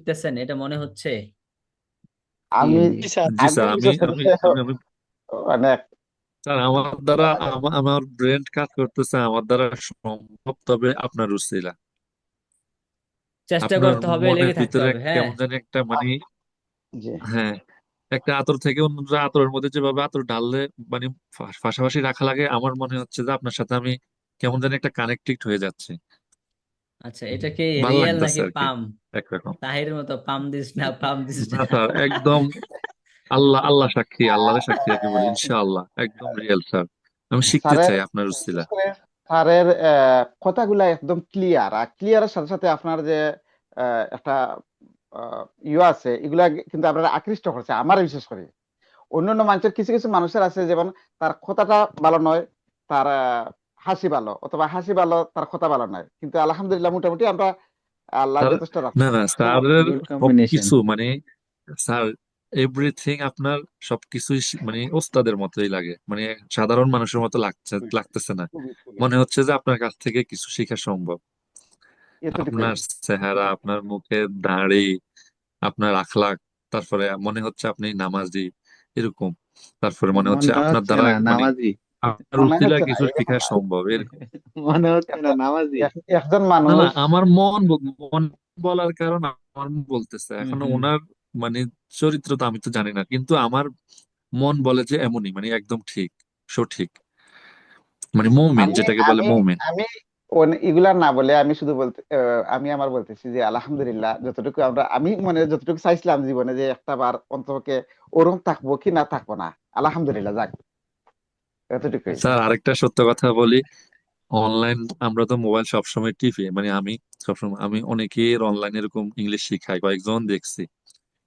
শিখতেছেন এটা মনে হচ্ছে। আমি জি স্যার। জি আমি স্যার, বিশেষ করে অনেক স্যার আমার দ্বারা আমার ব্রেন কাজ করতেছে আমার দ্বারা সম্ভব, তবে আপনার উছিলা চেষ্টা আপনার করতে হবে, মনের লেগে থাকতে ভিতরে হবে, হ্যাঁ। কেমন জানি একটা মানে, জি হ্যাঁ, একটা আতর থেকে অন্যরা আতরের মধ্যে যেভাবে আতর ঢাললে মানে পাশাপাশি রাখা লাগে, আমার মনে হচ্ছে যে আপনার সাথে আমি কেমন জানি একটা কানেক্টেড হয়ে যাচ্ছে। আচ্ছা, এটা কি ভাল রিয়েল লাগতেছে নাকি আর কি, পাম? একরকম। তাহিরের মতো পাম দিস না, পাম দিস না। না স্যার, একদম আল্লাহ আল্লাহ সাক্ষী, আল্লাহরে সাক্ষী রেখে বলি, ইনশাআল্লাহ একদম রিয়েল স্যার। আমি শিখতে স্যারের চাই আপনার উছিলা। বিশেষ করে স্যারের কথাগুলা একদম ক্লিয়ার, আর ক্লিয়ারের সাথে সাথে আপনার যে একটা ইয়ে আছে, এগুলা কিন্তু আপনারা আকৃষ্ট করছে আমার বিশেষ করে। অন্যান্য মানুষের কিছু কিছু মানুষের আছে, যেমন তার কথাটা ভালো নয়, তার হাসি ভালো, অথবা হাসি ভালো তার কথা ভালো নয়, কিন্তু আলহামদুলিল্লাহ মোটামুটি আমরা আল্লাহ স্যার, যথেষ্ট না রাখছি। না হ্যাঁ, স্যারের গুড কম্বিনেশন। সবকিছু মানে, স্যার এভরিথিং আপনার সবকিছুই মানে ওস্তাদের মতোই লাগে, মানে সাধারণ মানুষের মতো লাগতেছে না। খুবই খুবই মনে হচ্ছে যে আপনার কাছ থেকে কিছু শেখা সম্ভব। এতটুকুই। আপনার চেহারা, আপনার মুখের দাড়ি, আপনার আখলাক, তারপরে মনে হচ্ছে আপনি নামাজি, এরকম। তারপরে মনে হচ্ছে মনে আপনার হচ্ছে দ্বারা না মানে নামাজি। আপনার মনে উসিলায় হচ্ছে না কিছু এরকম শেখা না। সম্ভব, এরকম। মনে হচ্ছে না একটা নামাজি। একজন না না, মানুষ। আমার মন বলার কারণ আমার মন বলতেছে, হুম এখন হুম। ওনার মানে চরিত্র তো আমি তো জানি না, কিন্তু আমার মন বলে যে এমনই, মানে একদম ঠিক, সঠিক, মানে মৌমেন আমি যেটাকে বলে আমি মৌমেন। আমি এগুলা না বলে আমি শুধু বলতে আমি আমার বলতেছি যে আলহামদুলিল্লাহ, যতটুকু আমি মানে যতটুকু চাইছিলাম জীবনে, যে একটা বার অন্ততপক্ষে ওরকম থাকবো কি না থাকবো না, আলহামদুলিল্লাহ যাক, এতটুকুই। স্যার আরেকটা সত্য কথা বলি, অনলাইন আমরা তো মোবাইল সবসময় টিপি, মানে আমি সবসময়, আমি অনেকের অনলাইন এরকম ইংলিশ শিখাই, কয়েকজন দেখছি,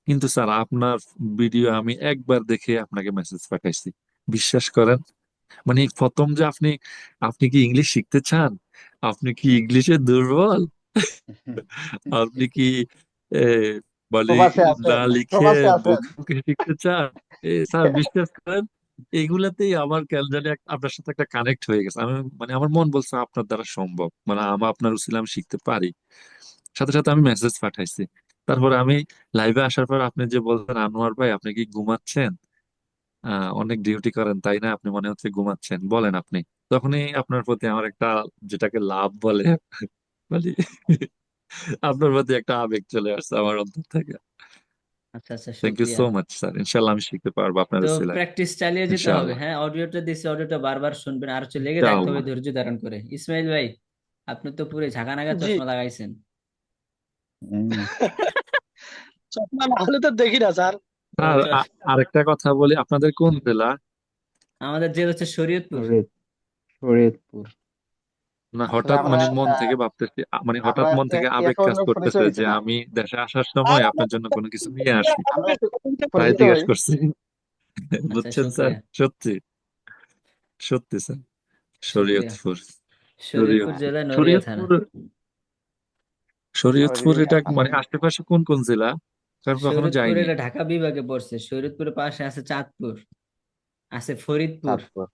কিন্তু স্যার আপনার ভিডিও আমি একবার দেখে আপনাকে মেসেজ পাঠাইছি, বিশ্বাস করেন। মানে প্রথম যে আপনি, আপনি কি ইংলিশ শিখতে চান, আপনি কি ইংলিশে দুর্বল, আপনি কি এ, বলে প্রবাসে আছেন, না লিখে প্রবাসে আছেন। বুকে শিখতে চান, স্যার বিশ্বাস করেন, এইগুলাতেই আমার কেন জানি আপনার সাথে একটা কানেক্ট হয়ে গেছে। আমি মানে আমার মন বলছে আপনার দ্বারা সম্ভব, মানে আমার আপনার উছিলা আমি শিখতে পারি। সাথে সাথে আমি মেসেজ পাঠাইছি। তারপরে আমি লাইভে আসার পর আপনি যে বলছেন, আনোয়ার ভাই আপনি কি ঘুমাচ্ছেন, অনেক ডিউটি করেন তাই না, আপনি মনে হচ্ছে ঘুমাচ্ছেন, বলেন আপনি। তখনই আপনার প্রতি আমার একটা, যেটাকে লাভ বলে মানে, আপনার প্রতি একটা আবেগ চলে আসছে আমার অন্তর থেকে। আচ্ছা আচ্ছা, থ্যাংক ইউ শুক্রিয়া। সো মাচ স্যার, ইনশাল্লাহ আমি শিখতে পারবো আপনার তো উসিলায়, প্র্যাকটিস চালিয়ে যেতে হবে, ইনশাআল্লাহ। হ্যাঁ। অডিওটা দিছি, অডিওটা বারবার শুনবেন, আর হচ্ছে লেগে থাকতে হবে ইনশাআল্লাহ। ধৈর্য ধারণ করে। ইসমাইল ভাই, আপনি তো পুরো ঝাঁকা নাগা জি। চশমা লাগাইছেন। হুম। চশমা না হলে তো দেখি না স্যার। তো আর আরেকটা কথা বলি, আপনাদের কোন জেলা? আমাদের জেলা হচ্ছে শরীয়তপুর। ফরিদপুর। না আসলে হঠাৎ আমরা মানে মন থেকে ভাবতেছি, মানে আমরা হঠাৎ মন থেকে আবেগ এখন কাজ পরিচয় করতেছে হয়েছে যে না। আমি দেশে আসার আর সময় আমরা আপনার জন্য কোনো কিছু নিয়ে আসি, আমরা একটু তাই পরিচিত হই। জিজ্ঞাসা করছি। আচ্ছা, বুঝছেন স্যার, শুক্রিয়া। সত্যি, সত্যি স্যার। শুক্রিয়া। শরীয়তপুর, শরীয়তপুর শরীয়তপুর, জেলা নড়িয়া থানা। শরীয়তপুর, শরীয়তপুর নরওয়ে এটা মানে আসামি। আশেপাশে কোন কোন জেলা, কারণ কখনো শরীয়তপুর যাইনি। এটা ঢাকা বিভাগে পড়ছে। শরীয়তপুরের পাশে আছে চাঁদপুর, আছে ফরিদপুর। চাঁদপুর।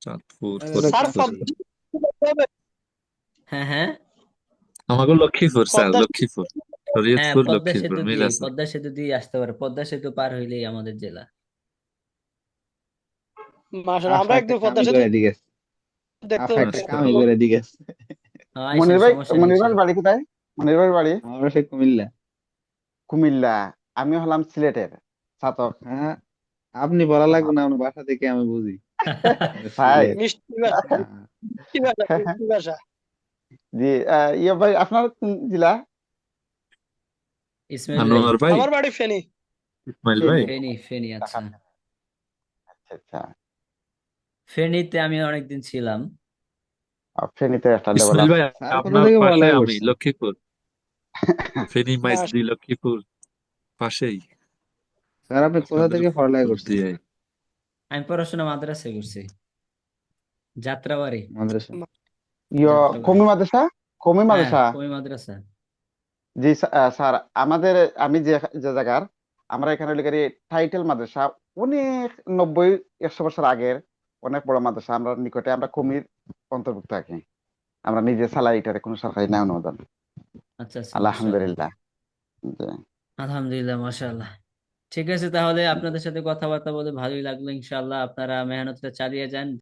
চাঁদপুর, স্যার ফরিদপুর। হ্যাঁ হ্যাঁ। আমাকে লক্ষ্মীপুর স্যার, পদ্মা লক্ষ্মীপুর, হ্যাঁ, শরীয়তপুর পদ্মা লক্ষ্মীপুর সেতু মিল দিয়ে, আছে। পদ্মা সেতু দিয়ে আসতে পারে, পদ্মা সেতু পার হইলেই আমাদের জেলা। মাশাআল্লাহ, আশা আমরা একটা একদিন পদ্মা কামই সেতু করে দিগেছে। দেখতে আশা একটা যাবো। কামই মাশাআল্লাহ। করে দিগেছে। মনির আইসেন, ভাই, সমস্যা নেই মনির ভাইয়ের ইনশাল্লাহ। বাড়ি কোথায়? মনির ভাইয়ের বাড়ি আমরা সে কুমিল্লা। কুমিল্লা। আমি হলাম সিলেটের ছাতক। হ্যাঁ, আপনি বলা লাগবে না, আমার বাসা থেকে আমি বুঝি। আমরা ভাই। সিলেট। মিষ্টি ভাষা, হ্যাঁ। মিষ্টি ভাষা, মিষ্টি ভাষা। জি। ইয়ে ভাই, আপনার কোন জেলা? ইসমাইল ভাই। আনোয়ার ভাই, আমার বাড়ি ফেনী। ইসমাইল ভাই। ফেনী। ফেনী, ফেনী, আচ্ছা। ঢাকা। আচ্ছা আচ্ছা। ফেনীতে আমি অনেকদিন ছিলাম। ফেনীতে একটা ইসমাইল ডেভেলপ। ভাই, স্যার কোথা আপনার থেকে পাশে পড়ালেখা আমি, করছেন? লক্ষ্মীপুর, ফেনী মাস মাইজদি লক্ষ্মীপুর পাশেই, স্যার আপনি কোথা আপনাদের থেকে পড়ালেখা উপর করছেন? দিয়ে। আমি পড়াশোনা মাদ্রাসায় করছি, যাত্রাবাড়ি। মাদ্রাসা। ইয়ে যাত্রাবাড়ি, কমি মাদ্রাসা। কমি হ্যাঁ, মাদ্রাসা। কমি মাদ্রাসা। জি স্যার, আমাদের আমি যে যে জায়গার, আমরা এখানে লিখারি টাইটেল মাদ্রাসা, অনেক 90-100 বছর আগের অনেক বড় মাদ্রাসা, আমরা নিকটে, আমরা কমির অন্তর্ভুক্ত থাকি। আমরা নিজে চালাই, এটারে কোনো সরকারি না অনুমোদন। আচ্ছা আচ্ছা, মাশাআল্লাহ। আলহামদুলিল্লাহ। জি। আলহামদুলিল্লাহ, মাশাআল্লাহ। ঠিক আছে, তাহলে আপনাদের সাথে কথাবার্তা বলে ভালোই লাগলো। ইনশাআল্লাহ আপনারা মেহনতটা চালিয়ে যান।